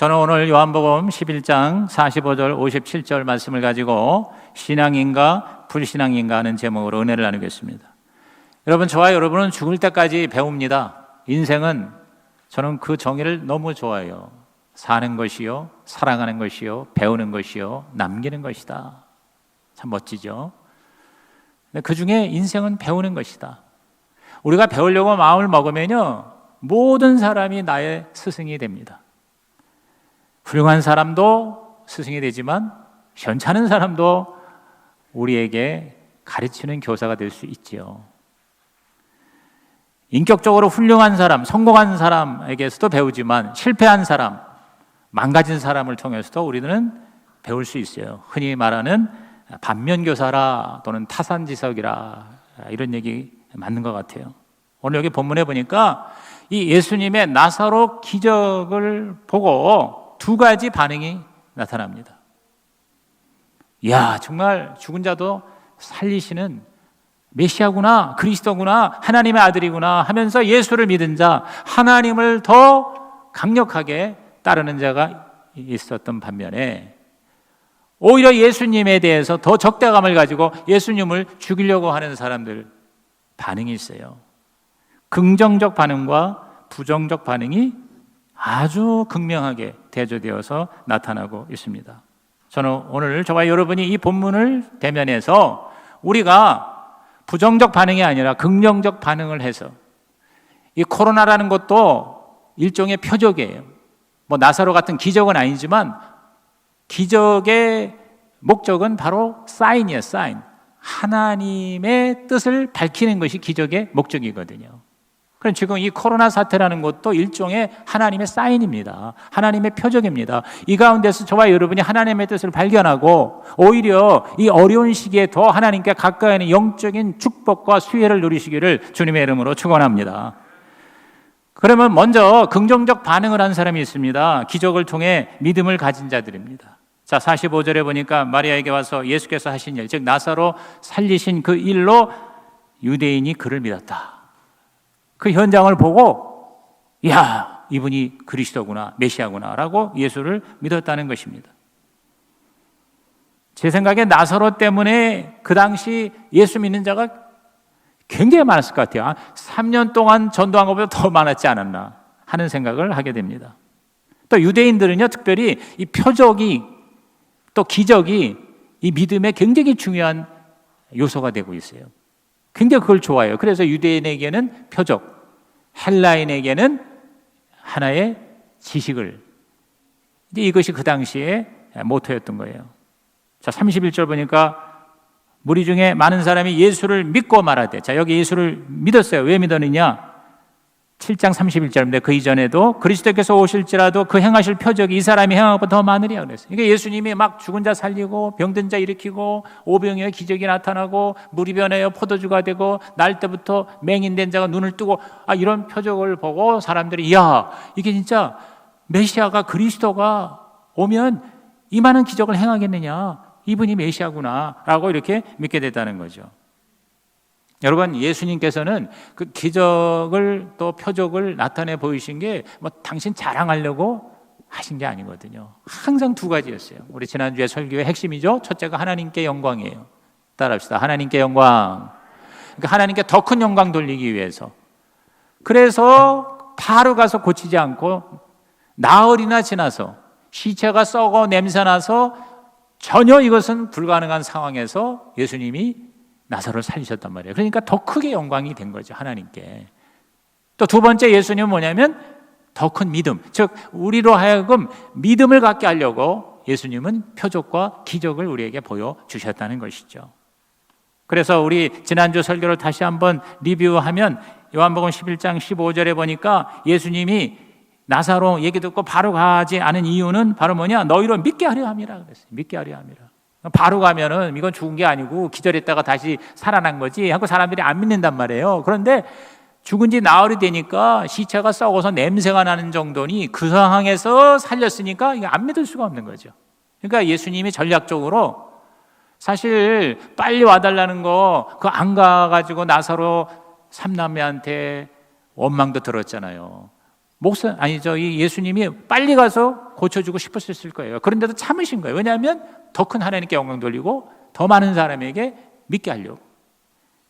저는 오늘 요한복음 11장 45절 57절 말씀을 가지고 신앙인가 불신앙인가 하는 제목으로 은혜를 나누겠습니다. 여러분, 저와 여러분은 죽을 때까지 배웁니다. 인생은 저는 그 정의를 너무 좋아해요. 사는 것이요, 살아가는 것이요, 배우는 것이요, 남기는 것이다. 참 멋지죠? 근데 그 중에 인생은 배우는 것이다. 우리가 배우려고 마음을 먹으면요, 모든 사람이 나의 스승이 됩니다. 훌륭한 사람도 스승이 되지만 현찮은 사람도 우리에게 가르치는 교사가 될 수 있지요. 인격적으로 훌륭한 사람, 성공한 사람에게서도 배우지만 실패한 사람, 망가진 사람을 통해서도 우리는 배울 수 있어요. 흔히 말하는 반면교사라 또는 타산지석이라, 이런 얘기 맞는 것 같아요. 오늘 여기 본문에 보니까 이 예수님의 나사로 기적을 보고 두 가지 반응이 나타납니다. 이야, 정말 죽은 자도 살리시는 메시아구나, 그리스도구나, 하나님의 아들이구나 하면서 예수를 믿은 자, 하나님을 더 강력하게 따르는 자가 있었던 반면에 오히려 예수님에 대해서 더 적대감을 가지고 예수님을 죽이려고 하는 사람들 반응이 있어요. 긍정적 반응과 부정적 반응이 아주 극명하게 대조되어서 나타나고 있습니다. 저는 오늘 저와 여러분이 이 본문을 대면해서 우리가 부정적 반응이 아니라 긍정적 반응을 해서, 이 코로나라는 것도 일종의 표적이에요. 뭐 나사로 같은 기적은 아니지만 기적의 목적은 바로 사인이에요. 사인. 하나님의 뜻을 밝히는 것이 기적의 목적이거든요. 그럼 지금 이 코로나 사태라는 것도 일종의 하나님의 사인입니다. 하나님의 표적입니다. 이 가운데서 저와 여러분이 하나님의 뜻을 발견하고 오히려 이 어려운 시기에 더 하나님께 가까이 하는 영적인 축복과 수혜를 누리시기를 주님의 이름으로 축원합니다. 그러면 먼저 긍정적 반응을 한 사람이 있습니다. 기적을 통해 믿음을 가진 자들입니다. 자, 45절에 보니까 마리아에게 와서 예수께서 하신 일, 즉 나사로 살리신 그 일로 유대인이 그를 믿었다. 그 현장을 보고 야, 이분이 그리스도구나, 메시아구나 라고 예수를 믿었다는 것입니다. 제 생각에 나사로 때문에 그 당시 예수 믿는 자가 굉장히 많았을 것 같아요. 3년 동안 전도한 것보다 더 많았지 않았나 하는 생각을 하게 됩니다. 또 유대인들은요, 특별히 이 표적이, 또 기적이 이 믿음에 굉장히 중요한 요소가 되고 있어요. 굉장히 그걸 좋아해요. 그래서 유대인에게는 표적, 헬라인에게는 하나의 지식을, 이제 이것이 그 당시에 모토였던 거예요. 자, 31절 보니까 무리 중에 많은 사람이 예수를 믿고 말하되, 자, 여기 예수를 믿었어요. 왜 믿었느냐? 7장 31절인데 그 이전에도 그리스도께서 오실지라도 그 행하실 표적이 이 사람이 행한 것보다 더 많으리라 그랬어요. 그러니까 예수님이 막 죽은 자 살리고 병든 자 일으키고 오병이어 기적이 나타나고 물이 변하여 포도주가 되고 날 때부터 맹인된 자가 눈을 뜨고, 이런 표적을 보고 사람들이 야, 이게 진짜 메시아가, 그리스도가 오면 이 많은 기적을 행하겠느냐, 이분이 메시아구나 라고 이렇게 믿게 됐다는 거죠. 여러분, 예수님께서는 그 기적을 또 표적을 나타내 보이신 게 뭐 당신 자랑하려고 하신 게 아니거든요. 항상 두 가지였어요. 우리 지난주에 설교의 핵심이죠. 첫째가 하나님께 영광이에요. 따라합시다. 하나님께 영광. 그러니까 하나님께 더 큰 영광 돌리기 위해서. 그래서 바로 가서 고치지 않고 나흘이나 지나서 시체가 썩어 냄새나서 전혀 이것은 불가능한 상황에서 예수님이 나사로를 살리셨단 말이에요. 그러니까 더 크게 영광이 된 거죠, 하나님께. 또 두 번째 예수님은 뭐냐면 더 큰 믿음, 즉 우리로 하여금 믿음을 갖게 하려고 예수님은 표적과 기적을 우리에게 보여주셨다는 것이죠. 그래서 우리 지난주 설교를 다시 한번 리뷰하면 요한복음 11장 15절에 보니까 예수님이 나사로 얘기 듣고 바로 가지 않은 이유는 바로 뭐냐? 너희로 믿게 하려 함이라 그랬어요. 믿게 하려 함이라. 바로 가면은 이건 죽은 게 아니고 기절했다가 다시 살아난 거지 하고 사람들이 안 믿는단 말이에요. 그런데 죽은 지 나흘이 되니까 시체가 썩어서 냄새가 나는 정도니 그 상황에서 살렸으니까 이게 안 믿을 수가 없는 거죠. 그러니까 예수님이 전략적으로 사실 빨리 와달라는 거 그거 안 가가지고 나사로 삼남매한테 원망도 들었잖아요. 이 예수님이 빨리 가서 고쳐주고 싶었을 거예요. 그런데도 참으신 거예요. 왜냐하면 더 큰 하나님께 영광 돌리고 더 많은 사람에게 믿게 하려고.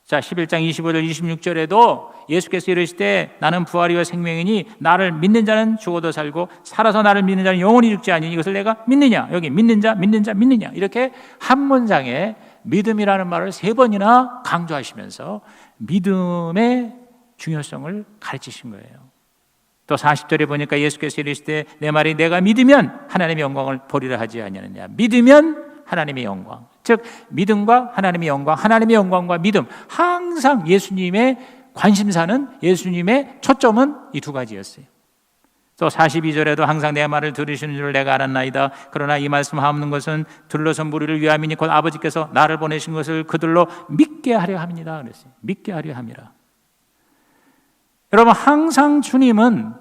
자, 11장 25절 26절에도 예수께서 이르시되 나는 부활이요 생명이니 나를 믿는 자는 죽어도 살고 살아서 나를 믿는 자는 영원히 죽지 아니니 이것을 내가 믿느냐. 여기 믿는 자 믿느냐. 이렇게 한 문장에 믿음이라는 말을 3번이나 강조하시면서 믿음의 중요성을 가르치신 거예요. 또 40절에 보니까 예수께서 이르시되 내 말이 내가 믿으면 하나님의 영광을 보리라 하지 아니하느냐. 믿으면 하나님의 영광, 즉 믿음과 하나님의 영광, 하나님의 영광과 믿음, 항상 예수님의 관심사는, 예수님의 초점은 이 2가지였어요. 또 42절에도 항상 내 말을 들으시는 줄 내가 알았나이다. 그러나 이 말씀 하옵는 것은 들러선 무리를 위함이니 곧 아버지께서 나를 보내신 것을 그들로 믿게 하려 함이니라 그랬어요. 믿게 하려 함이라. 여러분, 항상 주님은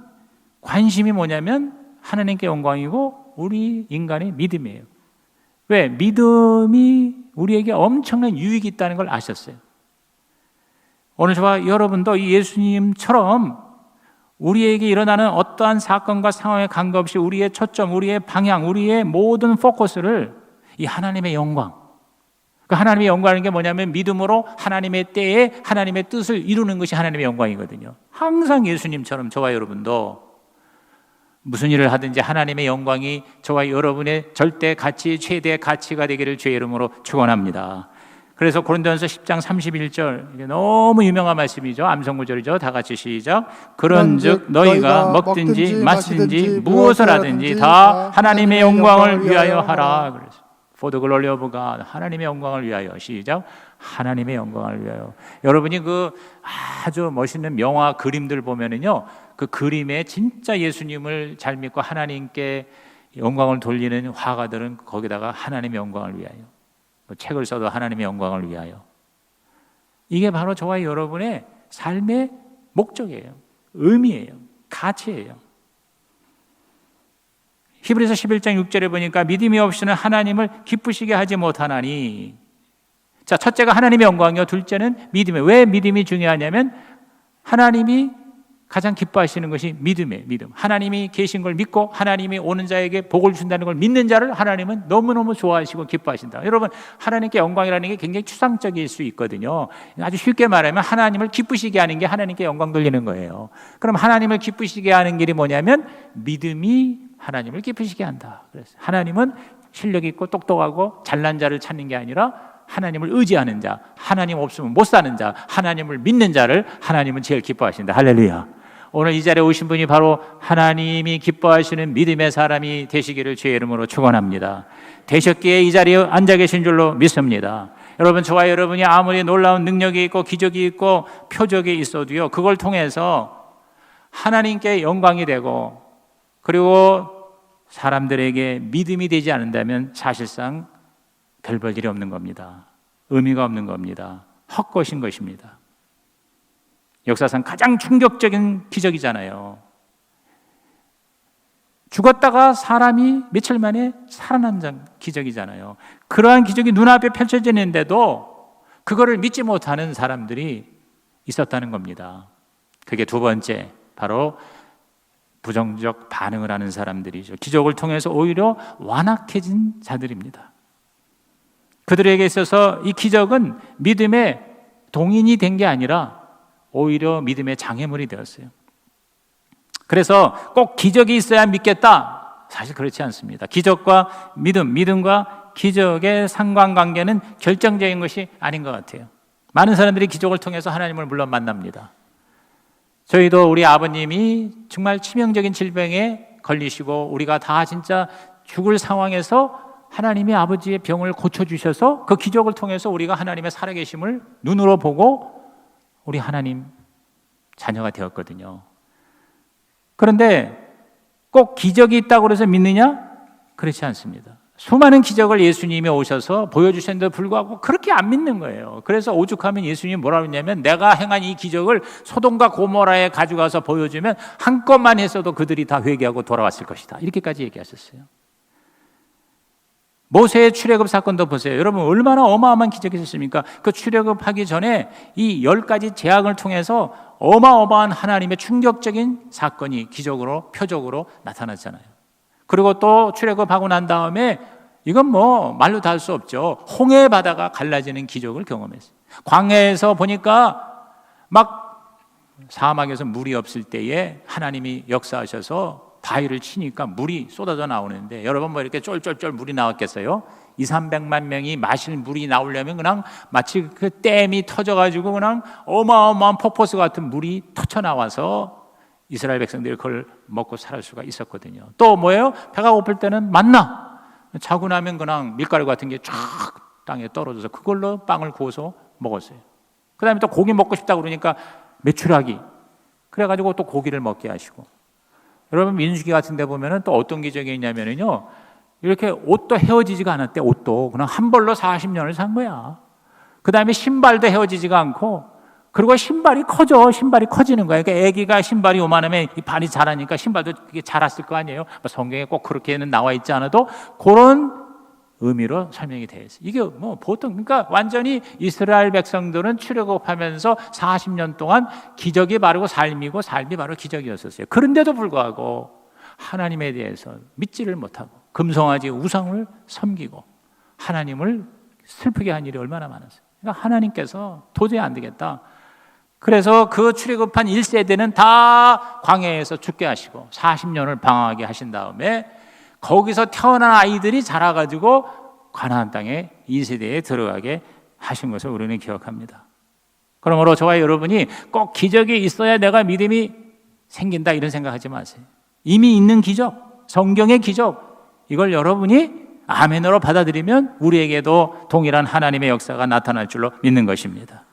관심이 뭐냐면 하나님께 영광이고 우리 인간의 믿음이에요. 왜? 믿음이 우리에게 엄청난 유익이 있다는 걸 아셨어요. 오늘 저와 여러분도 이 예수님처럼 우리에게 일어나는 어떠한 사건과 상황에 관계없이 우리의 초점, 우리의 방향, 우리의 모든 포커스를 이 하나님의 영광, 그 하나님의 영광이라는 게 뭐냐면 믿음으로 하나님의 때에 하나님의 뜻을 이루는 것이 하나님의 영광이거든요. 항상 예수님처럼 저와 여러분도 무슨 일을 하든지 하나님의 영광이 저와 여러분의 절대 가치, 최대 가치가 되기를 주의 이름으로 축원합니다. 그래서 고린도전서 10장 31절, 이게 너무 유명한 말씀이죠. 암송구절이죠. 다 같이 시작. 그런즉 너희가 먹든지 마시든지 무엇을 하든지 다 하나님의 영광을 위하여 하라. 그래서 For the glory of God, 하나님의 영광을 위하여. 시작. 하나님의 영광을 위하여. 여러분이 그 아주 멋있는 명화 그림들 보면은요, 그 그림에 진짜 예수님을 잘 믿고 하나님께 영광을 돌리는 화가들은 거기다가 하나님의 영광을 위하여, 책을 써도 하나님의 영광을 위하여. 이게 바로 저와 여러분의 삶의 목적이에요. 의미예요. 가치예요. 히브리서 11장 6절에 보니까 믿음이 없이는 하나님을 기쁘시게 하지 못하나니. 자, 첫째가 하나님의 영광이요, 둘째는 믿음이에요. 왜 믿음이 중요하냐면 하나님이 가장 기뻐하시는 것이 믿음이에요. 믿음. 하나님이 계신 걸 믿고 하나님이 오는 자에게 복을 준다는 걸 믿는 자를 하나님은 너무너무 좋아하시고 기뻐하신다. 여러분, 하나님께 영광이라는 게 굉장히 추상적일 수 있거든요. 아주 쉽게 말하면 하나님을 기쁘시게 하는 게 하나님께 영광 돌리는 거예요. 그럼 하나님을 기쁘시게 하는 길이 뭐냐면 믿음이 하나님을 기쁘시게 한다. 그래서 하나님은 실력 있고 똑똑하고 잘난 자를 찾는 게 아니라 하나님을 의지하는 자, 하나님 없으면 못 사는 자, 하나님을 믿는 자를 하나님은 제일 기뻐하신다. 할렐루야. 오늘 이 자리에 오신 분이 바로 하나님이 기뻐하시는 믿음의 사람이 되시기를 주의 이름으로 축원합니다. 되셨기에 이 자리에 앉아 계신 줄로 믿습니다. 여러분, 저와 여러분이 아무리 놀라운 능력이 있고 기적이 있고 표적이 있어도요, 그걸 통해서 하나님께 영광이 되고 그리고 사람들에게 믿음이 되지 않는다면 사실상 별 볼 일이 없는 겁니다. 의미가 없는 겁니다. 헛것인 것입니다. 역사상 가장 충격적인 기적이잖아요. 죽었다가 사람이 며칠 만에 살아난 기적이잖아요. 그러한 기적이 눈앞에 펼쳐지는데도 그거를 믿지 못하는 사람들이 있었다는 겁니다. 그게 두 번째, 바로 부정적 반응을 하는 사람들이죠. 기적을 통해서 오히려 완악해진 자들입니다. 그들에게 있어서 이 기적은 믿음의 동인이 된 게 아니라 오히려 믿음의 장애물이 되었어요. 그래서 꼭 기적이 있어야 믿겠다? 사실 그렇지 않습니다. 기적과 믿음, 믿음과 기적의 상관관계는 결정적인 것이 아닌 것 같아요. 많은 사람들이 기적을 통해서 하나님을 물론 만납니다. 저희도 우리 아버님이 정말 치명적인 질병에 걸리시고 우리가 다 진짜 죽을 상황에서 하나님이 아버지의 병을 고쳐주셔서 그 기적을 통해서 우리가 하나님의 살아계심을 눈으로 보고 우리 하나님 자녀가 되었거든요. 그런데 꼭 기적이 있다고 해서 믿느냐? 그렇지 않습니다. 수많은 기적을 예수님이 오셔서 보여주셨는데도 불구하고 그렇게 안 믿는 거예요. 그래서 오죽하면 예수님이 뭐라고 했냐면 내가 행한 이 기적을 소돔과 고모라에 가져가서 보여주면 한 건만 했어도 그들이 다 회개하고 돌아왔을 것이다. 이렇게까지 얘기하셨어요. 모세의 출애굽 사건도 보세요. 여러분 얼마나 어마어마한 기적이 있었습니까? 그 출애굽하기 전에 이 10가지 재앙을 통해서 어마어마한 하나님의 충격적인 사건이 기적으로 표적으로 나타났잖아요. 그리고 또 출애굽하고 난 다음에 이건 뭐 말로 다 할 수 없죠. 홍해 바다가 갈라지는 기적을 경험했어요. 광야에서 보니까 막 사막에서 물이 없을 때에 하나님이 역사하셔서 바위를 치니까 물이 쏟아져 나오는데 여러분 뭐 이렇게 쫄쫄쫄 물이 나왔겠어요? 200~300만 명이 마실 물이 나오려면 그냥 마치 그 댐이 터져가지고 그냥 어마어마한 폭포수 같은 물이 터쳐 나와서 이스라엘 백성들이 그걸 먹고 살 수가 있었거든요. 또 뭐예요? 배가 고플 때는 만나. 자고 나면 그냥 밀가루 같은 게 쫙 땅에 떨어져서 그걸로 빵을 구워서 먹었어요. 그 다음에 또 고기 먹고 싶다고 그러니까 메추라기. 그래가지고 또 고기를 먹게 하시고. 여러분 민수기 같은 데 보면은 또 어떤 기적이 있냐면요. 이렇게 옷도 헤어지지가 않았대. 옷도 그냥 한 벌로 40년을 산 거야. 그 다음에 신발도 헤어지지가 않고 그리고 신발이 커져. 신발이 커지는 거야. 그러니까 아기가 신발이 요만하면 이 발이 자라니까 신발도 그게 자랐을 거 아니에요. 성경에 꼭 그렇게는 나와 있지 않아도 그런 의미로 설명이 되어 있어요. 이게 뭐 보통 그러니까 완전히 이스라엘 백성들은 출애굽하면서 40년 동안 기적이 바르고 삶이고 삶이 바로 기적이었었어요. 그런데도 불구하고 하나님에 대해서 믿지를 못하고 금송아지 우상을 섬기고 하나님을 슬프게 한 일이 얼마나 많았어요. 그러니까 하나님께서 도저히 안 되겠다. 그래서 그 출애굽한 1세대는 다 광야에서 죽게 하시고 40년을 방황하게 하신 다음에 거기서 태어난 아이들이 자라가지고 가나안 땅에 2세대에 들어가게 하신 것을 우리는 기억합니다. 그러므로 저와 여러분이 꼭 기적이 있어야 내가 믿음이 생긴다 이런 생각하지 마세요. 이미 있는 기적, 성경의 기적, 이걸 여러분이 아멘으로 받아들이면 우리에게도 동일한 하나님의 역사가 나타날 줄로 믿는 것입니다.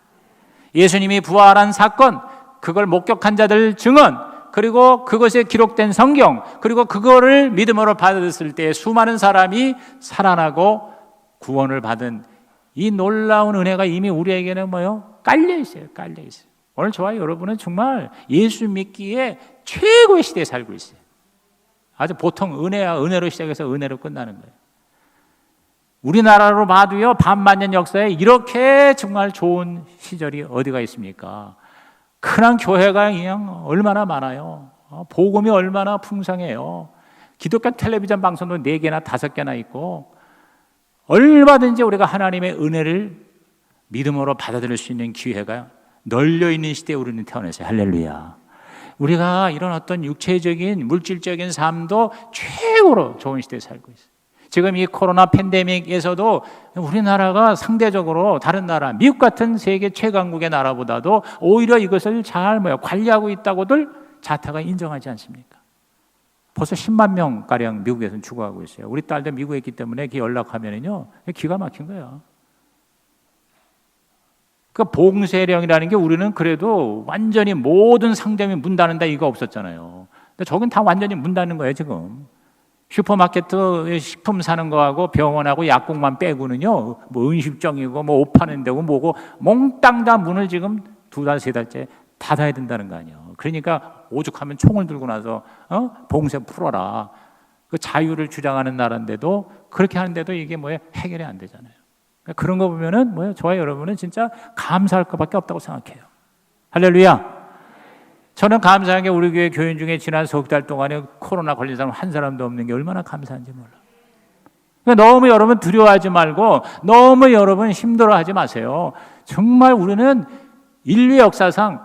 예수님이 부활한 사건, 그걸 목격한 자들 증언, 그리고 그것에 기록된 성경, 그리고 그거를 믿음으로 받았을 때 수많은 사람이 살아나고 구원을 받은 이 놀라운 은혜가 이미 우리에게는 뭐요? 깔려 있어요. 깔려 있어요. 오늘 저와 여러분은 정말 예수 믿기에 최고의 시대에 살고 있어요. 아주 보통 은혜로 시작해서 은혜로 끝나는 거예요. 우리나라로 봐도요, 반만년 역사에 이렇게 정말 좋은 시절이 어디가 있습니까? 큰한 교회가 그냥 얼마나 많아요. 복음이 얼마나 풍성해요. 기독교 텔레비전 방송도 4개나 5개나 있고 얼마든지 우리가 하나님의 은혜를 믿음으로 받아들일 수 있는 기회가 널려 있는 시대에 우리는 태어났어요. 할렐루야. 우리가 이런 어떤 육체적인 물질적인 삶도 최고로 좋은 시대에 살고 있어요. 지금 이 코로나 팬데믹에서도 우리나라가 상대적으로 다른 나라, 미국 같은 세계 최강국의 나라보다도 오히려 이것을 잘 관리하고 있다고들 자타가 인정하지 않습니까? 벌써 10만 명가량 미국에서는 죽어가고 있어요. 우리 딸도 미국에 있기 때문에 연락하면은요, 기가 막힌 거예요. 그 봉쇄령이라는 게 우리는 그래도 완전히 모든 상점이 문 닫는다 이거 없었잖아요. 근데 저긴 다 완전히 문 닫는 거예요, 지금. 슈퍼마켓 식품 사는 거하고 병원하고 약국만 빼고는요, 뭐 음식점이고 뭐 옷 파는 데고 뭐고 몽땅 다 문을 지금 2달, 3달째 닫아야 된다는 거 아니에요. 그러니까 오죽하면 총을 들고 나서 봉쇄 풀어라. 그 자유를 주장하는 나라인데도 그렇게 하는데도 이게 뭐예요? 해결이 안 되잖아요. 그러니까 그런 거 보면은 뭐예요? 저와 여러분은 진짜 감사할 것밖에 없다고 생각해요. 할렐루야. 저는 감사한 게 우리 교회 교인 중에 지난 석 달 동안에 코로나 걸린 사람 한 사람도 없는 게 얼마나 감사한지 몰라. 그러니까 너무 여러분 두려워하지 말고 너무 여러분 힘들어하지 마세요. 정말 우리는 인류 역사상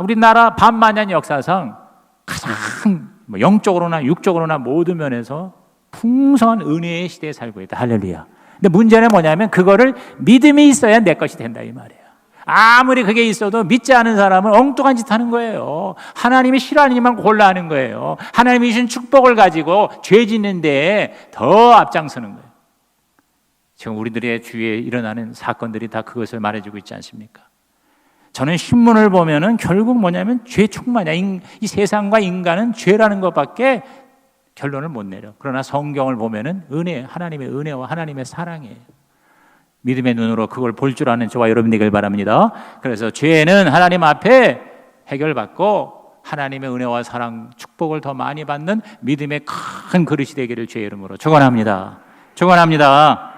우리나라 반만년 역사상 가장 영적으로나 육적으로나 모든 면에서 풍성한 은혜의 시대에 살고 있다. 할렐루야. 근데 문제는 뭐냐면 그거를 믿음이 있어야 내 것이 된다 이 말이에요. 아무리 그게 있어도 믿지 않은 사람은 엉뚱한 짓 하는 거예요. 하나님이 싫어하는 일만 골라 하는 거예요. 하나님이 주신 축복을 가지고 죄 짓는 데에 더 앞장서는 거예요. 지금 우리들의 주위에 일어나는 사건들이 다 그것을 말해주고 있지 않습니까? 저는 신문을 보면은 결국 뭐냐면 죄 충만이야. 이 세상과 인간은 죄라는 것밖에 결론을 못 내려. 그러나 성경을 보면은 하나님의 은혜와 하나님의 사랑이에요. 믿음의 눈으로 그걸 볼 줄 아는 저와 여러분 되길 바랍니다. 그래서 죄는 하나님 앞에 해결받고 하나님의 은혜와 사랑, 축복을 더 많이 받는 믿음의 큰 그릇이 되기를 주의 이름으로 축원합니다. 축원합니다.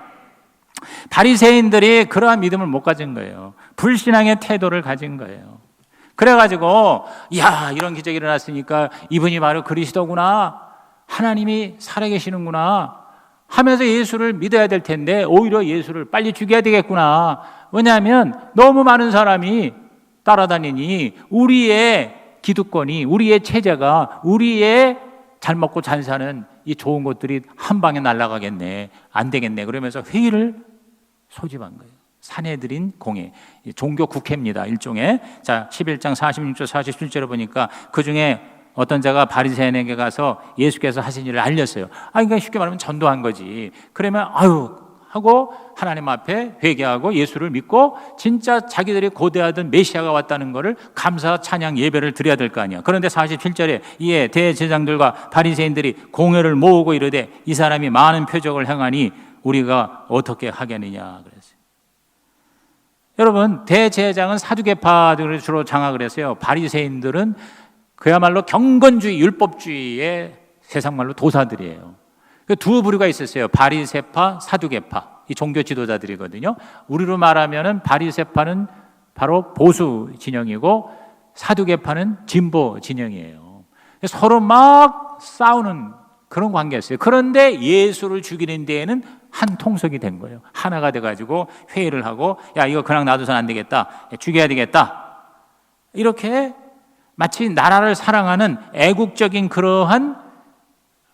바리새인들이 그러한 믿음을 못 가진 거예요. 불신앙의 태도를 가진 거예요. 그래가지고 야, 이런 기적이 일어났으니까 이분이 바로 그리스도구나, 하나님이 살아계시는구나 하면서 예수를 믿어야 될 텐데 오히려 예수를 빨리 죽여야 되겠구나. 왜냐하면 너무 많은 사람이 따라다니니 우리의 기득권이, 우리의 체제가, 우리의 잘 먹고 잘 사는 이 좋은 것들이 한 방에 날아가겠네, 안 되겠네 그러면서 회의를 소집한 거예요. 사내들인 공회, 종교 국회입니다, 일종의. 자, 11장 46절 47절을 보니까 그 중에 어떤 자가 바리새인에게 가서 예수께서 하신 일을 알렸어요. 그러니까 쉽게 말하면 전도한 거지. 그러면 하고 하나님 앞에 회개하고 예수를 믿고 진짜 자기들이 고대하던 메시아가 왔다는 것을 감사 찬양 예배를 드려야 될 거 아니야. 그런데 47절에 이에 대제사장들과 바리새인들이 공회를 모으고 이르되 이 사람이 많은 표적을 행하니 우리가 어떻게 하겠느냐 그랬어요. 여러분, 대제사장은 사두개파들을 주로 장악을 했어요. 바리새인들은 그야말로 경건주의, 율법주의의 세상말로 도사들이에요. 두 부류가 있었어요. 바리새파, 사두개파. 이 종교 지도자들이거든요. 우리로 말하면은 바리새파는 바로 보수 진영이고 사두개파는 진보 진영이에요. 서로 막 싸우는 그런 관계였어요. 그런데 예수를 죽이는 데에는 한 통속이 된 거예요. 하나가 돼가지고 회의를 하고 야, 이거 그냥 놔둬서는 안 되겠다. 죽여야 되겠다. 이렇게 마치 나라를 사랑하는 애국적인 그러한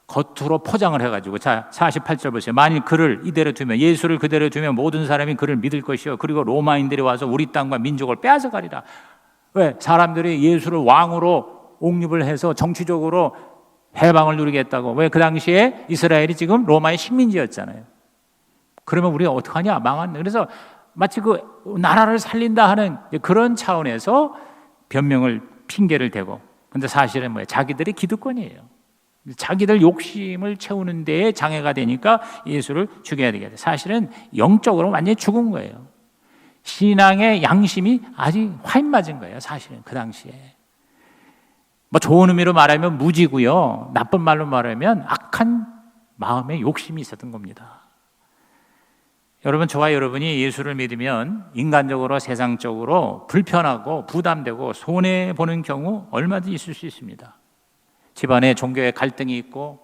겉으로 포장을 해가지고, 자, 48절 보세요. 만일 그를 이대로 두면, 예수를 그대로 두면 모든 사람이 그를 믿을 것이요 그리고 로마인들이 와서 우리 땅과 민족을 빼앗아가리라. 왜? 사람들이 예수를 왕으로 옹립을 해서 정치적으로 해방을 누리겠다고. 왜? 그 당시에 이스라엘이 지금 로마의 식민지였잖아요. 그러면 우리가 어떡하냐? 망하네. 그래서 마치 그 나라를 살린다 하는 그런 차원에서 변명을, 핑계를 대고. 근데 사실은 뭐예요? 자기들이 기득권이에요. 자기들 욕심을 채우는 데에 장애가 되니까 예수를 죽여야 되겠다. 사실은 영적으로 완전히 죽은 거예요. 신앙의 양심이 아직 화인 맞은 거예요. 사실은 그 당시에. 뭐 좋은 의미로 말하면 무지고요. 나쁜 말로 말하면 악한 마음의 욕심이 있었던 겁니다. 여러분, 저와 여러분이 예수를 믿으면 인간적으로, 세상적으로 불편하고 부담되고 손해보는 경우 얼마든지 있을 수 있습니다. 집안에 종교의 갈등이 있고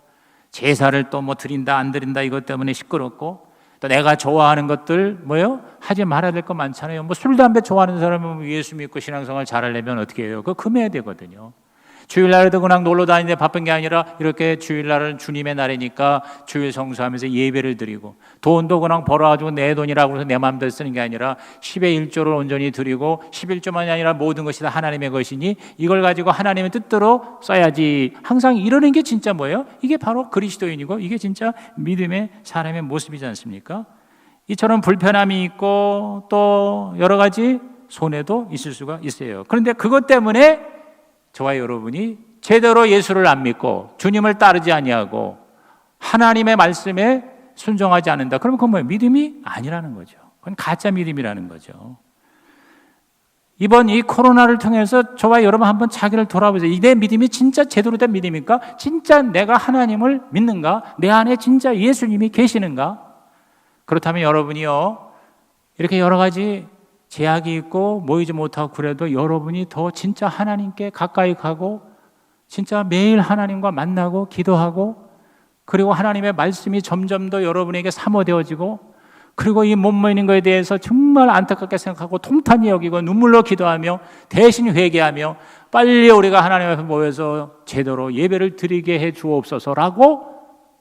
제사를 또 뭐 드린다 안 드린다 이것 때문에 시끄럽고 또 내가 좋아하는 것들 뭐요? 하지 말아야 될 거 많잖아요. 뭐 술, 담배 좋아하는 사람은 예수 믿고 신앙생활 잘하려면 어떻게 해요? 그거 금해야 되거든요. 주일날에도 그냥 놀러 다니는데 바쁜 게 아니라 이렇게 주일날은 주님의 날이니까 주일 성수하면서 예배를 드리고 돈도 그냥 벌어가지고 내 돈이라고 해서 내 마음대로 쓰는 게 아니라 10의 1조를 온전히 드리고 11조만이 아니라 모든 것이 다 하나님의 것이니 이걸 가지고 하나님의 뜻대로 써야지. 항상 이러는 게 진짜 뭐예요? 이게 바로 그리스도인이고 이게 진짜 믿음의 사람의 모습이지 않습니까? 이처럼 불편함이 있고 또 여러 가지 손해도 있을 수가 있어요. 그런데 그것 때문에 저와 여러분이 제대로 예수를 안 믿고 주님을 따르지 아니하고 하나님의 말씀에 순종하지 않는다. 그러면 그건 뭐예요? 믿음이 아니라는 거죠. 그건 가짜 믿음이라는 거죠. 이번 이 코로나를 통해서 저와 여러분 한번 자기를 돌아보세요. 내 믿음이 진짜 제대로 된 믿음입니까? 진짜 내가 하나님을 믿는가? 내 안에 진짜 예수님이 계시는가? 그렇다면 여러분이요, 이렇게 여러 가지 제약이 있고 모이지 못하고 그래도 여러분이 더 진짜 하나님께 가까이 가고 진짜 매일 하나님과 만나고 기도하고 그리고 하나님의 말씀이 점점 더 여러분에게 사모되어지고 그리고 이 못 모이는 것에 대해서 정말 안타깝게 생각하고 통탄히 여기고 눈물로 기도하며 대신 회개하며 빨리 우리가 하나님 앞에 모여서 제대로 예배를 드리게 해 주옵소서라고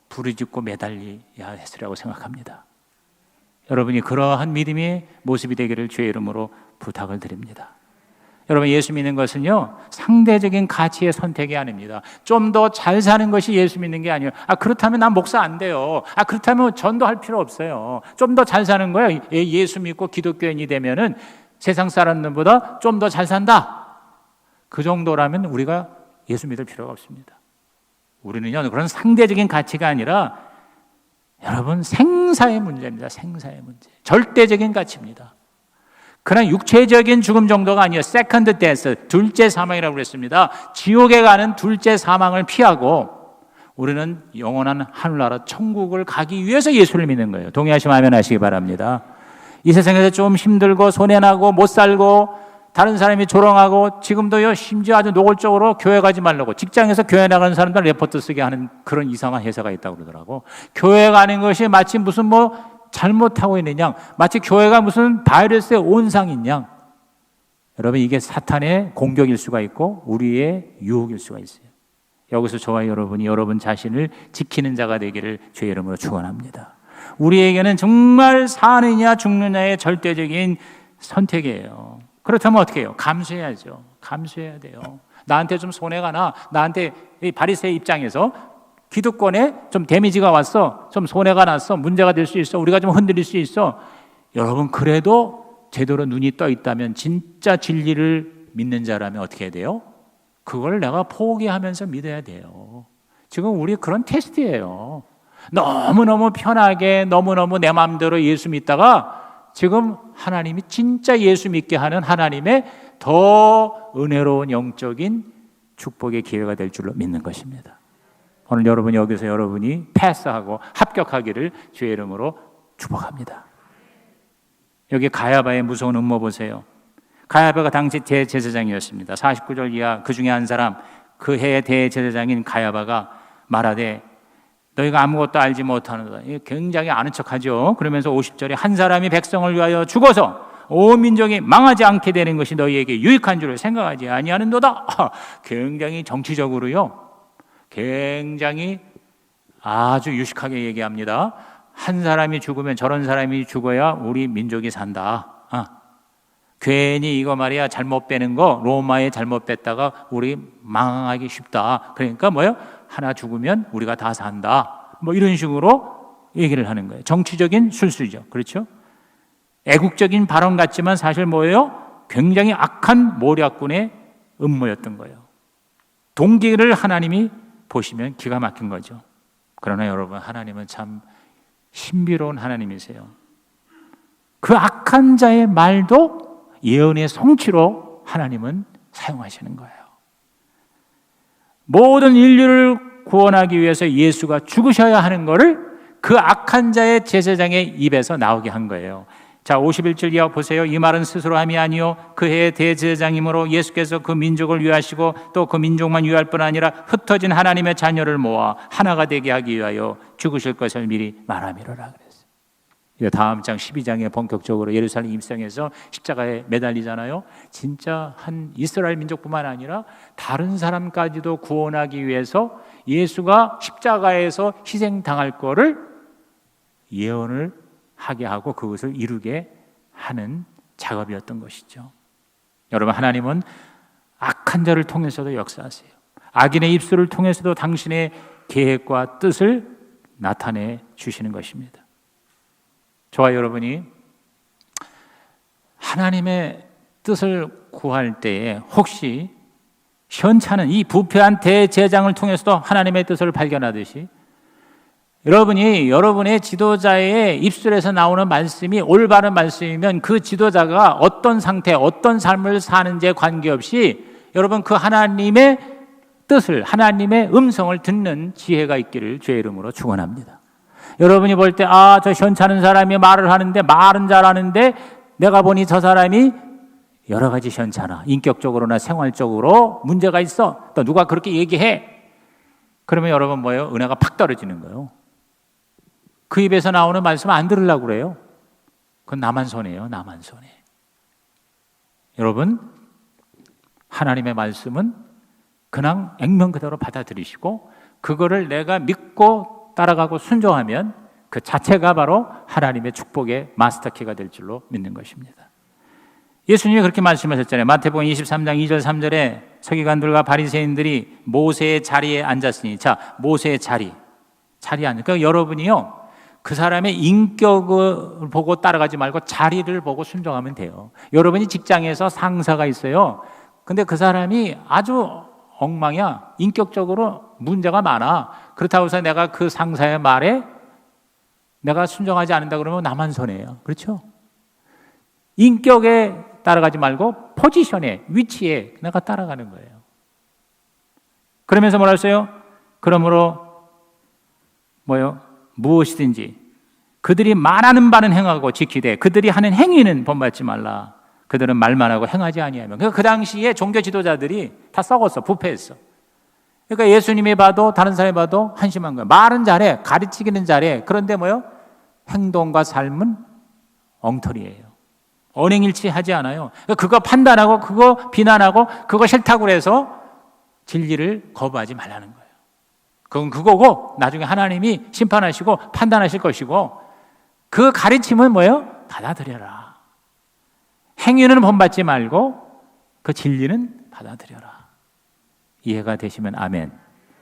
부르짖고 매달려야 했으리라고 생각합니다. 여러분이 그러한 믿음의 모습이 되기를 주의 이름으로 부탁을 드립니다. 여러분, 예수 믿는 것은요, 상대적인 가치의 선택이 아닙니다. 좀 더 잘 사는 것이 예수 믿는 게 아니에요. 그렇다면 난 목사 안 돼요. 그렇다면 전도할 필요 없어요. 좀 더 잘 사는 거예요. 예수 믿고 기독교인이 되면은 세상 사람들보다 좀 더 잘 산다. 그 정도라면 우리가 예수 믿을 필요가 없습니다. 우리는요, 그런 상대적인 가치가 아니라 여러분, 생사의 문제입니다. 생사의 문제. 절대적인 가치입니다. 그러나 육체적인 죽음 정도가 아니에요. 세컨드 데스, 둘째 사망이라고 그랬습니다. 지옥에 가는 둘째 사망을 피하고 우리는 영원한 하늘나라 천국을 가기 위해서 예수를 믿는 거예요. 동의하시면 아멘 하시기 바랍니다. 이 세상에서 좀 힘들고 손해나고 못 살고 다른 사람이 조롱하고 지금도요, 심지어 아주 노골적으로 교회 가지 말라고 직장에서 교회 나가는 사람들 레포트 쓰게 하는 그런 이상한 회사가 있다고 그러더라고. 교회 가는 것이 마치 무슨 뭐 잘못하고 있는 양, 마치 교회가 무슨 바이러스의 온상인 양. 여러분, 이게 사탄의 공격일 수가 있고 우리의 유혹일 수가 있어요. 여기서 저와 여러분이 여러분 자신을 지키는 자가 되기를 주의 이름으로 축원합니다. 우리에게는 정말 사느냐 죽느냐의 절대적인 선택이에요. 그렇다면 어떻게 해요? 감수해야죠. 감수해야 돼요. 나한테 좀 손해가 나, 나한테 이 바리새의 입장에서 기득권에 좀 데미지가 왔어, 좀 손해가 났어, 문제가 될 수 있어, 우리가 좀 흔들릴 수 있어. 여러분, 그래도 제대로 눈이 떠 있다면, 진짜 진리를 믿는 자라면 어떻게 해야 돼요? 그걸 내가 포기하면서 믿어야 돼요. 지금 우리 그런 테스트예요. 너무너무 편하게 너무너무 내 마음대로 예수 믿다가 지금 하나님이 진짜 예수 믿게 하는 하나님의 더 은혜로운 영적인 축복의 기회가 될 줄로 믿는 것입니다. 오늘 여러분, 여기서 여러분이 패스하고 합격하기를 주의 이름으로 축복합니다. 여기 가야바의 무서운 음모 보세요. 가야바가 당시 대제사장이었습니다. 49절 이하 그 중에 한 사람, 그 해의 대제사장인 가야바가 말하되 너희가 아무것도 알지 못하는도다. 굉장히 아는 척하죠. 그러면서 50절에 한 사람이 백성을 위하여 죽어서 온 민족이 망하지 않게 되는 것이 너희에게 유익한 줄을 생각하지 아니하는도다. 굉장히 정치적으로요, 굉장히 아주 유식하게 얘기합니다. 한 사람이 죽으면 저런 사람이 죽어야 우리 민족이 산다. 괜히 이거 말이야 잘못 빼는 거 로마에 잘못 뺐다가 우리 망하기 쉽다. 그러니까 뭐예요? 하나 죽으면 우리가 다 산다. 뭐 이런 식으로 얘기를 하는 거예요. 정치적인 술수죠. 그렇죠? 애국적인 발언 같지만 사실 뭐예요? 굉장히 악한 모략군의 음모였던 거예요. 동기를 하나님이 보시면 기가 막힌 거죠. 그러나 여러분, 하나님은 참 신비로운 하나님이세요. 그 악한 자의 말도 예언의 성취로 하나님은 사용하시는 거예요. 모든 인류를 구원하기 위해서 예수가 죽으셔야 하는 것을 그 악한 자의 제사장의 입에서 나오게 한 거예요. 자, 51절 이하 보세요. 이 말은 스스로 함이 아니요 그 해의 대제사장이므로 예수께서 그 민족을 위하시고 또 그 민족만 위할 뿐 아니라 흩어진 하나님의 자녀를 모아 하나가 되게 하기 위하여 죽으실 것을 미리 말함이로라 그랬어요. 다음 장 12장에 본격적으로 예루살렘 입성해서 십자가에 매달리잖아요. 진짜 한 이스라엘 민족뿐만 아니라 다른 사람까지도 구원하기 위해서 예수가 십자가에서 희생당할 거를 예언을 하게 하고 그것을 이루게 하는 작업이었던 것이죠. 여러분, 하나님은 악한 자를 통해서도 역사하세요. 악인의 입술을 통해서도 당신의 계획과 뜻을 나타내 주시는 것입니다. 저와 여러분이 하나님의 뜻을 구할 때에 혹시 현찮은 이 부패한 대제장을 통해서도 하나님의 뜻을 발견하듯이 여러분이 여러분의 지도자의 입술에서 나오는 말씀이 올바른 말씀이면 그 지도자가 어떤 상태, 어떤 삶을 사는지에 관계없이 여러분 그 하나님의 뜻을, 하나님의 음성을 듣는 지혜가 있기를 주의 이름으로 축원합니다. 여러분이 볼 때 저 현찮은 사람이 말을 하는데 말은 잘하는데 내가 보니 저 사람이 여러 가지 현찮아. 인격적으로나 생활적으로 문제가 있어. 또 누가 그렇게 얘기해. 그러면 여러분 뭐예요? 은혜가 팍 떨어지는 거예요. 그 입에서 나오는 말씀 안 들으려고 그래요. 그건 나만 손해예요. 나만 손해. 여러분, 하나님의 말씀은 그냥 액면 그대로 받아들이시고 그거를 내가 믿고 따라가고 순종하면 그 자체가 바로 하나님의 축복의 마스터키가 될 줄로 믿는 것입니다. 예수님이 그렇게 말씀하셨잖아요. 마태복음 23장 2절 3절에 서기관들과 바리새인들이 모세의 자리에 앉았으니, 자, 모세의 자리에 앉으니까 그러니까 여러분이요 그 사람의 인격을 보고 따라가지 말고 자리를 보고 순종하면 돼요. 여러분이 직장에서 상사가 있어요. 근데 그 사람이 아주 엉망이야. 인격적으로 문제가 많아. 그렇다고 해서 내가 그 상사의 말에 내가 순종하지 않는다 그러면 나만 손해예요. 그렇죠? 인격에 따라가지 말고 포지션에, 위치에 내가 따라가는 거예요. 그러면서 뭐라 했어요? 그러므로 무엇이든지 그들이 말하는 바는 행하고 지키되 그들이 하는 행위는 본받지 말라. 그들은 말만 하고 행하지 아니하며. 그러니까 그 당시에 종교 지도자들이 다 썩었어. 부패했어. 그러니까 예수님이 봐도 다른 사람이 봐도 한심한 거예요. 말은 잘해, 가르치기는 잘해. 그런데 행동과 삶은 엉터리예요. 언행일치하지 않아요. 그거 판단하고 그거 비난하고 그거 싫다고 해서 진리를 거부하지 말라는 거예요. 그건 그거고 나중에 하나님이 심판하시고 판단하실 것이고 그 가르침은 받아들여라. 행위는 본받지 말고 그 진리는 받아들여라. 이해가 되시면 아멘.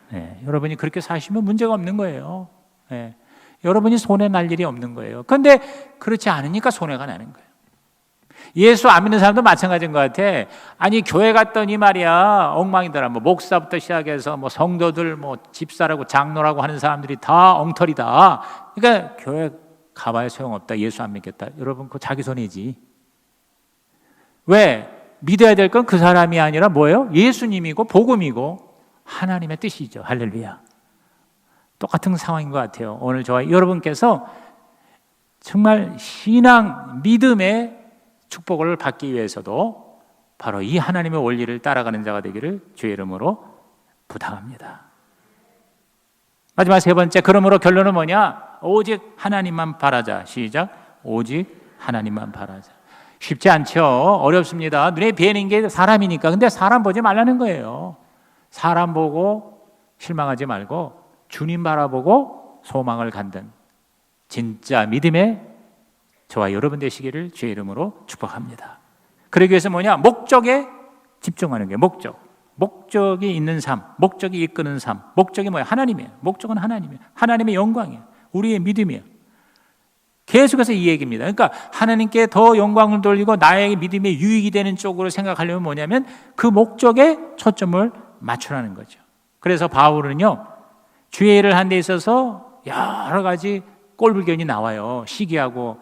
네, 여러분이 그렇게 사시면 문제가 없는 거예요. 네, 여러분이 손해 날 일이 없는 거예요. 그런데 그렇지 않으니까 손해가 나는 거예요. 예수 안 믿는 사람도 마찬가지인 것 같아. 아니 교회 갔더니 말이야 엉망이더라. 목사부터 시작해서 성도들 집사라고 장로라고 하는 사람들이 다 엉터리다. 그러니까 교회 가봐야 소용없다. 예수 안 믿겠다. 여러분 그거 자기 손해지. 왜? 믿어야 될 건 그 사람이 아니라 뭐예요? 예수님이고 복음이고 하나님의 뜻이죠. 할렐루야. 똑같은 상황인 것 같아요. 오늘 저와 여러분께서 정말 신앙, 믿음의 축복을 받기 위해서도 바로 이 하나님의 원리를 따라가는 자가 되기를 주의 이름으로 부탁합니다. 마지막 세 번째, 그러므로 결론은 뭐냐? 오직 하나님만 바라자. 시작. 오직 하나님만 바라자. 쉽지 않죠. 어렵습니다. 눈에 뵈는 게 사람이니까. 근데 사람 보지 말라는 거예요. 사람 보고 실망하지 말고 주님 바라보고 소망을 갖는 진짜 믿음의 저와 여러분 되시기를 주의 이름으로 축복합니다. 그러기 위해서 뭐냐? 목적에 집중하는 게 목적이 있는 삶, 목적이 이끄는 삶. 목적이 뭐야? 하나님이에요. 목적은 하나님이에요. 하나님의 영광이에요. 우리의 믿음이에요. 계속해서 이 얘기입니다. 그러니까 하나님께 더 영광을 돌리고 나의 믿음에 유익이 되는 쪽으로 생각하려면 뭐냐면 그 목적에 초점을 맞추라는 거죠. 그래서 바울은요, 주의 일을 하는 데 있어서 여러 가지 꼴불견이 나와요. 시기하고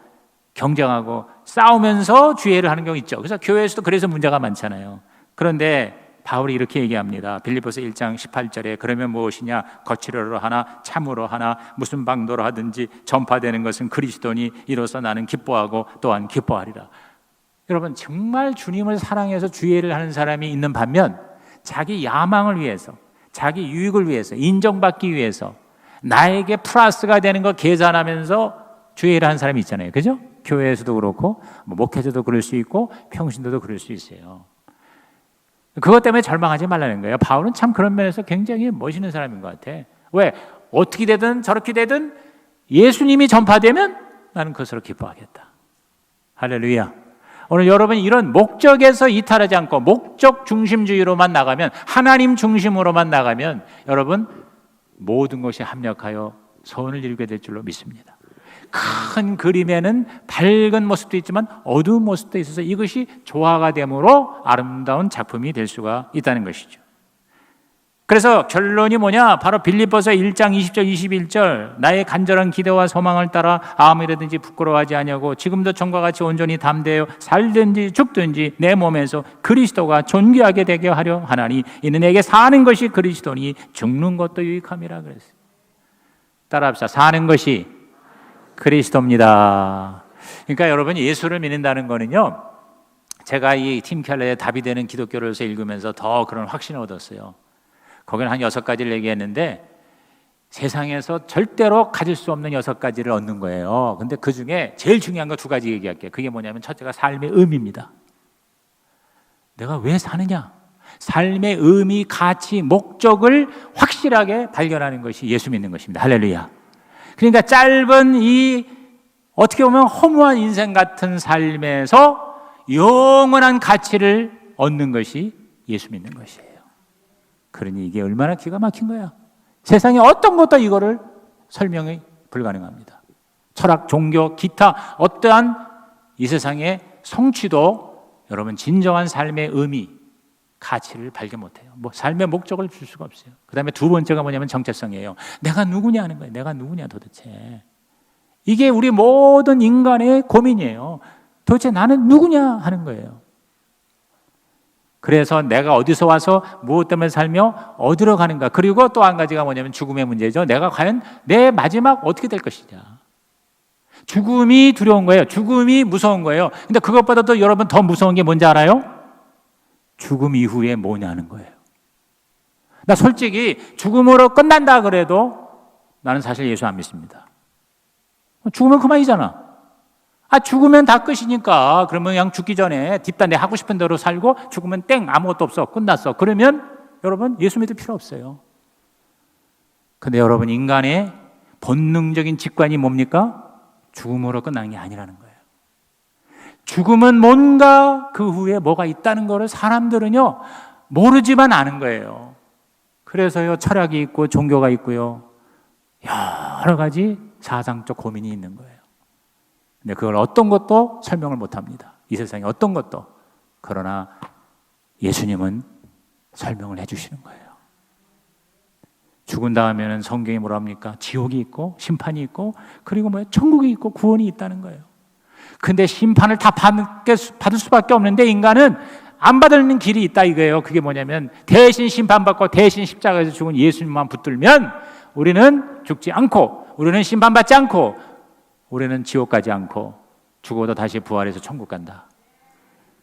경쟁하고 싸우면서 주의 일을 하는 경우 있죠. 그래서 교회에서도 그래서 문제가 많잖아요. 그런데 바울이 이렇게 얘기합니다. 빌립보서 1장 18절에 그러면 무엇이냐? 거칠어로 하나 참으로 하나 무슨 방도로 하든지 전파되는 것은 그리스도니 이로써 나는 기뻐하고 또한 기뻐하리라. 여러분 정말 주님을 사랑해서 주의 일을 하는 사람이 있는 반면 자기 야망을 위해서, 자기 유익을 위해서, 인정받기 위해서 나에게 플러스가 되는 거 계산하면서 주의 일을 하는 사람이 있잖아요. 그죠? 교회에서도 그렇고 목회자도 그럴 수 있고 평신도도 그럴 수 있어요. 그것 때문에 절망하지 말라는 거예요. 바울은 참 그런 면에서 굉장히 멋있는 사람인 것 같아. 왜? 어떻게 되든 저렇게 되든 예수님이 전파되면 나는 그것으로 기뻐하겠다. 할렐루야. 오늘 여러분이 이런 목적에서 이탈하지 않고 목적 중심주의로만 나가면, 하나님 중심으로만 나가면 여러분 모든 것이 합력하여 선을 이루게 될 줄로 믿습니다. 큰 그림에는 밝은 모습도 있지만 어두운 모습도 있어서 이것이 조화가 되므로 아름다운 작품이 될 수가 있다는 것이죠. 그래서 결론이 뭐냐? 바로 빌립보서 1장 20절 21절 나의 간절한 기대와 소망을 따라 아무이라든지 부끄러워하지 아니하고 지금도 전과 같이 온전히 담대하여 살든지 죽든지 내 몸에서 그리스도가 존귀하게 되게 하려 하나니 이는 내게 사는 것이 그리스도니 죽는 것도 유익함이라 그랬어요. 따라합시다. 사는 것이 그리스도입니다. 그러니까 여러분 예수를 믿는다는 거는요, 제가 이 팀 켈러의 답이 되는 기독교로서 읽으면서 더 그런 확신을 얻었어요. 거기는 한 6가지를 얘기했는데 세상에서 절대로 가질 수 없는 6가지를 얻는 거예요. 근데 그 중에 제일 중요한 거 2가지 얘기할게요. 그게 뭐냐면 첫째가 삶의 의미입니다. 내가 왜 사느냐? 삶의 의미, 가치, 목적을 확실하게 발견하는 것이 예수 믿는 것입니다. 할렐루야. 그러니까 짧은 이 어떻게 보면 허무한 인생 같은 삶에서 영원한 가치를 얻는 것이 예수 믿는 것이에요. 그러니 이게 얼마나 기가 막힌 거야. 세상에 어떤 것도 이거를 설명이 불가능합니다. 철학, 종교, 기타 어떠한 이 세상의 성취도 여러분 진정한 삶의 의미, 가치를 발견 못해요. 삶의 목적을 줄 수가 없어요. 그 다음에 2번째가 뭐냐면 정체성이에요. 내가 누구냐 하는 거예요. 내가 누구냐 도대체. 이게 우리 모든 인간의 고민이에요. 도대체 나는 누구냐 하는 거예요. 그래서 내가 어디서 와서 무엇 때문에 살며 어디로 가는가. 그리고 또 한 가지가 뭐냐면 죽음의 문제죠. 내가 과연 내 마지막 어떻게 될 것이냐. 죽음이 두려운 거예요. 죽음이 무서운 거예요. 근데 그것보다도 여러분 더 무서운 게 뭔지 알아요? 죽음 이후에 뭐냐는 거예요. 나 솔직히 죽음으로 끝난다 그래도 나는 사실 예수 안 믿습니다. 죽으면 그만이잖아. 죽으면 다 끝이니까. 그러면 그냥 죽기 전에 딥다 내 하고 싶은 대로 살고 죽으면 땡 아무것도 없어 끝났어. 그러면 여러분 예수 믿을 필요 없어요. 근데 여러분 인간의 본능적인 직관이 뭡니까? 죽음으로 끝나는 게 아니라는 거예요. 죽음은 뭔가 그 후에 뭐가 있다는 거를 사람들은요 모르지만 아는 거예요. 그래서요 철학이 있고 종교가 있고요 여러 가지 사상적 고민이 있는 거예요. 근데 그걸 어떤 것도 설명을 못합니다. 이 세상에 어떤 것도. 그러나 예수님은 설명을 해주시는 거예요. 죽은 다음에는 성경이 뭐라 합니까? 지옥이 있고 심판이 있고 그리고 천국이 있고 구원이 있다는 거예요. 근데 심판을 다 받을 수밖에 없는데 인간은 안 받는 길이 있다 이거예요. 그게 뭐냐면 대신 심판받고 대신 십자가에서 죽은 예수님만 붙들면 우리는 죽지 않고 우리는 심판받지 않고 우리는 지옥 가지 않고 죽어도 다시 부활해서 천국 간다.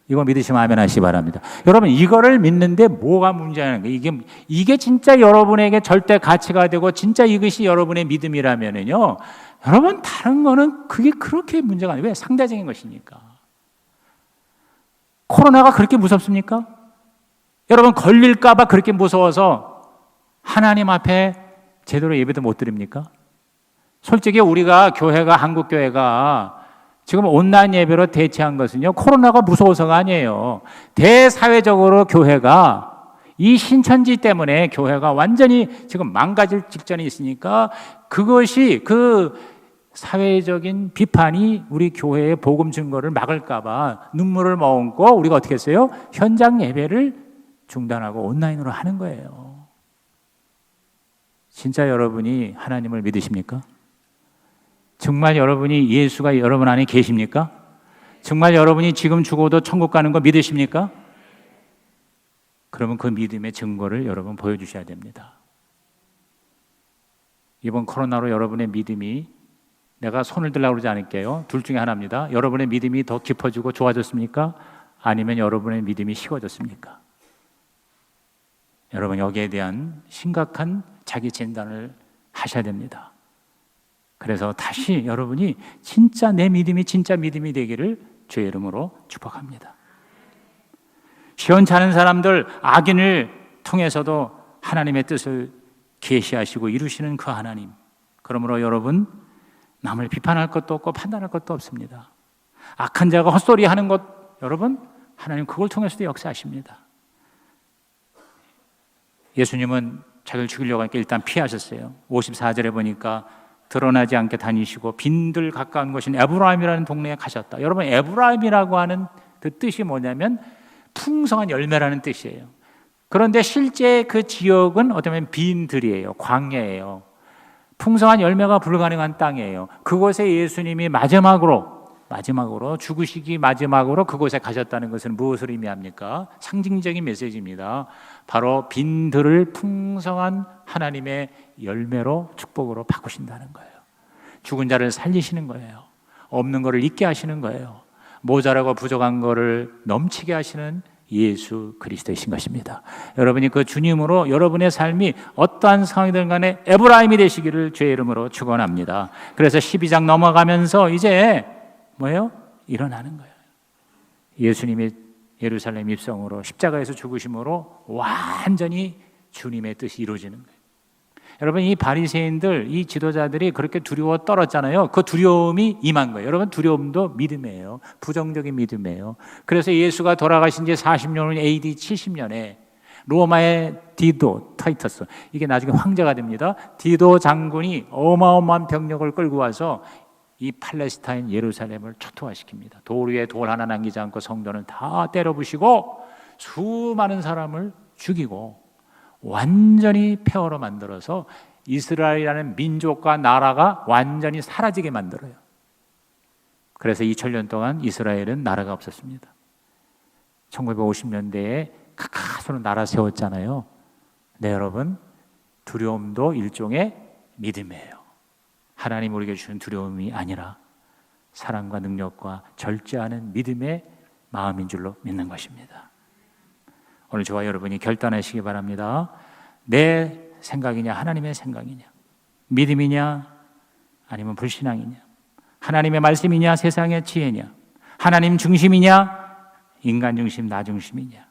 이거 믿으시면 아멘 하시기 바랍니다. 여러분 이거를 믿는데 뭐가 문제냐는 거예요. 이게 진짜 여러분에게 절대 가치가 되고 진짜 이것이 여러분의 믿음이라면은요. 여러분 다른 거는 그게 그렇게 문제가 아니에요. 왜? 상대적인 것이니까. 코로나가 그렇게 무섭습니까? 여러분 걸릴까 봐 그렇게 무서워서 하나님 앞에 제대로 예배도 못 드립니까? 솔직히 우리가 교회가 한국 교회가 지금 온라인 예배로 대체한 것은요 코로나가 무서워서가 아니에요. 대사회적으로 교회가 이 신천지 때문에 교회가 완전히 지금 망가질 직전에 있으니까 그것이 그 사회적인 비판이 우리 교회의 복음 증거를 막을까 봐 눈물을 머금고 우리가 어떻게 했어요? 현장 예배를 중단하고 온라인으로 하는 거예요. 진짜 여러분이 하나님을 믿으십니까? 정말 여러분이 예수가 여러분 안에 계십니까? 정말 여러분이 지금 죽어도 천국 가는 거 믿으십니까? 그러면 그 믿음의 증거를 여러분 보여주셔야 됩니다. 이번 코로나로 여러분의 믿음이 내가 손을 들라고 그러지 않을게요. 둘 중에 하나입니다. 여러분의 믿음이 더 깊어지고 좋아졌습니까? 아니면 여러분의 믿음이 식어졌습니까? 여러분 여기에 대한 심각한 자기 진단을 하셔야 됩니다. 그래서 다시 여러분이 진짜 내 믿음이 진짜 믿음이 되기를 주의 이름으로 축복합니다. 시원찮은 사람들 악인을 통해서도 하나님의 뜻을 계시하시고 이루시는 그 하나님. 그러므로 여러분 남을 비판할 것도 없고 판단할 것도 없습니다. 악한 자가 헛소리하는 것 여러분 하나님 그걸 통해서도 역사하십니다. 예수님은 자기를 죽이려고 하니까 일단 피하셨어요. 54절에 보니까 드러나지 않게 다니시고 빈들 가까운 곳인 에브라임이라는 동네에 가셨다. 여러분 에브라임이라고 하는 그 뜻이 뭐냐면 풍성한 열매라는 뜻이에요. 그런데 실제 그 지역은 어쩌면 빈들이에요. 광야예요. 풍성한 열매가 불가능한 땅이에요. 그곳에 예수님이 마지막으로 죽으시기 마지막으로 그곳에 가셨다는 것은 무엇을 의미합니까? 상징적인 메시지입니다. 바로 빈들을 풍성한 하나님의 열매로 축복으로 바꾸신다는 거예요. 죽은 자를 살리시는 거예요. 없는 것을 있게 하시는 거예요. 모자라고 부족한 것을 넘치게 하시는 예수 그리스도이신 것입니다. 여러분이 그 주님으로 여러분의 삶이 어떠한 상황이든 간에 에브라임이 되시기를 주의 이름으로 축원합니다. 그래서 12장 넘어가면서 이제 뭐예요? 일어나는 거예요. 예수님이 예루살렘 입성으로 십자가에서 죽으심으로 완전히 주님의 뜻이 이루어지는 거예요. 여러분 이 바리새인들, 이 지도자들이 그렇게 두려워 떨었잖아요. 그 두려움이 임한 거예요. 여러분 두려움도 믿음이에요. 부정적인 믿음이에요. 그래서 예수가 돌아가신 지 40년은 AD 70년에 로마의 디도 타이터스, 이게 나중에 황제가 됩니다. 디도 장군이 어마어마한 병력을 끌고 와서 이 팔레스타인 예루살렘을 초토화시킵니다. 돌 위에 돌 하나 남기지 않고 성전을 다 때려부시고 수많은 사람을 죽이고 완전히 폐허로 만들어서 이스라엘이라는 민족과 나라가 완전히 사라지게 만들어요. 그래서 2000년 동안 이스라엘은 나라가 없었습니다. 1950년대에 가까스로 날아 세웠잖아요. 네, 여러분, 두려움도 일종의 믿음이에요. 하나님 우리에게 주는 두려움이 아니라 사랑과 능력과 절제하는 믿음의 마음인 줄로 믿는 것입니다. 오늘 저와 여러분이 결단하시기 바랍니다. 내 생각이냐 하나님의 생각이냐, 믿음이냐 아니면 불신앙이냐, 하나님의 말씀이냐 세상의 지혜냐, 하나님 중심이냐 인간 중심 나 중심이냐.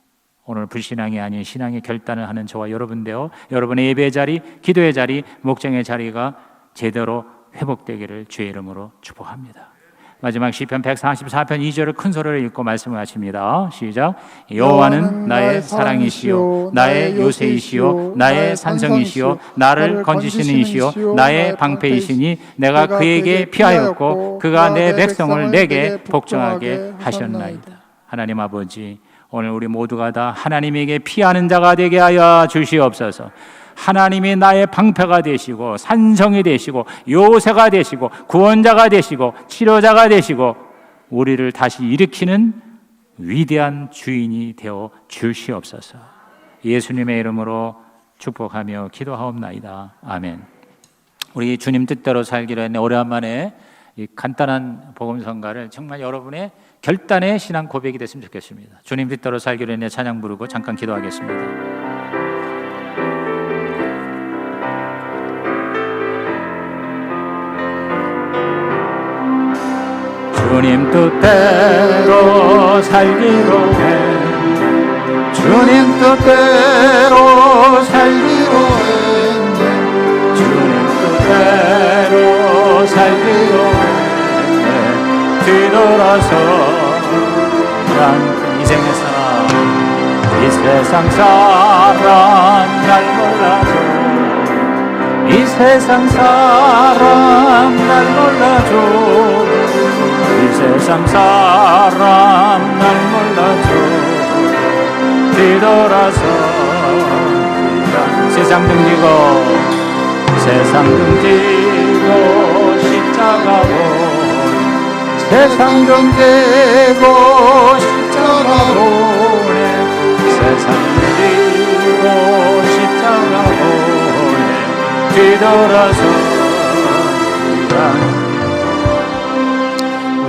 오늘 불신앙이 아닌 신앙의 결단을 하는 저와 여러분 되어 여러분의 예배의 자리, 기도의 자리, 목장의 자리가 제대로 회복되기를 주의 이름으로 축복합니다. 마지막 시편 144편 2절을 큰 소리로 읽고 말씀을 마칩니다. 시작. 여호와는 나의 사랑이시요 나의 요새이시요 나의 산성이시요 나를 건지시는 이시요 나의 방패이시니 내가 그에게 피하였고 그가 내 백성을 내게 복종하게 하셨나이다. 하나님 아버지, 오늘 우리 모두가 다 하나님에게 피하는 자가 되게 하여 주시옵소서. 하나님이 나의 방패가 되시고 산성이 되시고 요새가 되시고 구원자가 되시고 치료자가 되시고 우리를 다시 일으키는 위대한 주인이 되어 주시옵소서. 예수님의 이름으로 축복하며 기도하옵나이다. 아멘. 우리 주님 뜻대로 살기로 했네. 오래간만에 이 간단한 복음성가를 정말 여러분의 결단의 신앙 고백이 됐으면 좋겠습니다. 주님 뜻대로 살기로 했네 찬양 부르고 잠깐 기도하겠습니다. 주님 뜻대로 살기로 해 주님 뜻대로 살기로 했네 주님 뜻대로 살기로 했네 뒤돌아서 난 인생의 사람 이 세상 사람 날 몰라줘 이 세상 사람 날 몰라줘 이 세상 사람 날 몰라줘 뒤돌아서 세상 등지고 세상 등지고 십자가 보내 세상 등지고 십자가 보내 세상 등지고 십자가 보내 뒤돌아서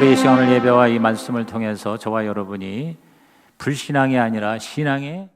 우리 이 시간을 예배와 이 말씀을 통해서 저와 여러분이 불신앙이 아니라 신앙의